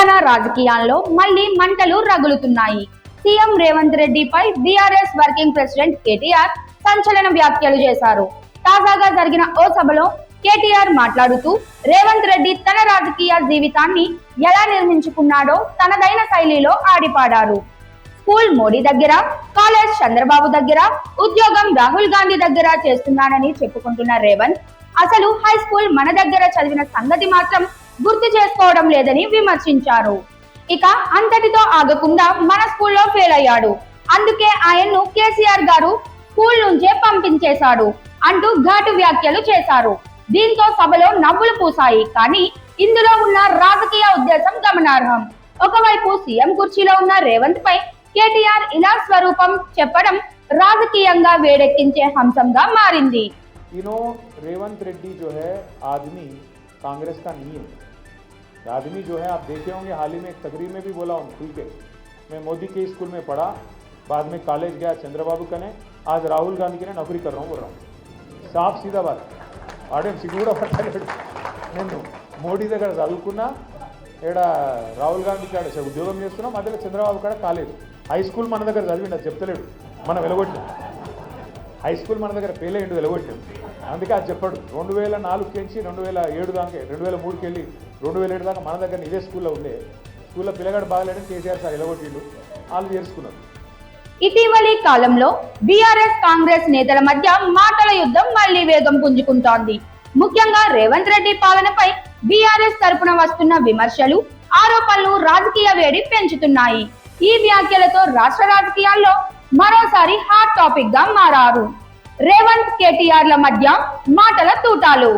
తెలంగాణ రాజకీయాల్లో మళ్లీ మంటలు రగులుతున్నాయి. సీఎం రేవంత్ రెడ్డిపై బీఆర్ఎస్ వర్కింగ్ ప్రెసిడెంట్ కేటీఆర్ సంచలన వ్యాఖ్యలు చేశారు. తాజాగా జరిగిన ఓ సభలో కేటీఆర్ మాట్లాడుతూ రేవంత్ రెడ్డి తన రాజకీయ జీవితాన్ని ఎలా నిర్మించుకున్నాడో తనదైన శైలిలో ఆడిపాడారు. స్కూల్ మోడీ దగ్గర, కాలేజ్ చంద్రబాబు దగ్గర, ఉద్యోగం రాహుల్ గాంధీ దగ్గర చేస్తున్నానని చెప్పుకుంటున్న రేవంత్ అసలు హై స్కూల్ మన దగ్గర చదివిన సంగతి మాత్రం గుర్తు చేసుకోవడం లేదని విమర్శించారు. ఇక అంతటితో ఆగకుండా మన స్కూల్లో ఫెయిల్ అయ్యాడు, అందుకే ఆయన్ను కేసీఆర్ గారు స్కూల్ నుంచే పంపించేశాడు అంటూ ఘాటు వ్యాఖ్యలు చేశారు. దీంతో సభలో నవ్వులు పూసాయి. కానీ ఇందులో ఉన్న రాజకీయ ఉద్దేశం గమనార్హం. ఒకవైపు సీఎం కుర్చీలో ఉన్న రేవంత్ పై కేటీఆర్ ఇలా స్వరూపం చెప్పడం రాజకీయంగా వేడెక్కించే అంశంగా మారింది. रेवंत रेड्डी जो है आदमी कांग्रेस का नहीं है। आदमी जो है आप देखे होंगे, हाल ही में एक तकरीर में भी बोला हूँ, ठीक है, मैं मोदी के स्कूल में पढ़ा, बाद में कॉलेज गया चंद्रबाबू कने, आज राहुल गांधी के नौकरी कर रहा हूँ बोल रहा हूँ। साफ सीधा बात आड़े सिगूड़ा पड़ता నేను మోడీ దగ్గర చదువుకున్నా, ఇక్కడ రాహుల్ గాంధీ కాడ ఉద్యోగం చేస్తున్నాం, మధ్యలో చంద్రబాబు కాడ కాలేదు. హై స్కూల్ మన దగ్గర చదివిండు, అది చెప్తలేడు, మనం వెలగొట్టాం. హై స్కూల్ మన దగ్గర ఫెయిల్ అయ్యిండు, వెలగొట్టాం. అందుకే అది చెప్పాడు. 2004 నుంచి 2007 దాకా, 2003కి వెళ్ళి 2007 దాకా మన దగ్గర ఇదే స్కూల్లో ఉండే. స్కూల్లో పిల్లగాడు బాగలేడని కేసీఆర్ సార్ వెలగొట్టిండు, వాళ్ళు చేర్చుకున్నారు. ఇటీవలి కాలంలో బీఆర్ఎస్ కాంగ్రెస్ నేతల మధ్య మాటల యుద్ధం మళ్లీ వేగం పుంజుకుంటోంది. ముఖ్యంగా రేవంత్ రెడ్డి పాలనపై బీఆర్ఎస్ తరపున వస్తున్న విమర్శలు, ఆరోపణలు రాజకీయ వేడి పెంచుతున్నాయి. ఈ వ్యాఖ్యలతో రాష్ట్ర రాజకీయాల్లో మరోసారి హాట్ టాపిక్ గా మారారు రేవంత్ కేటీఆర్ల మధ్య మాటల తూటాలు.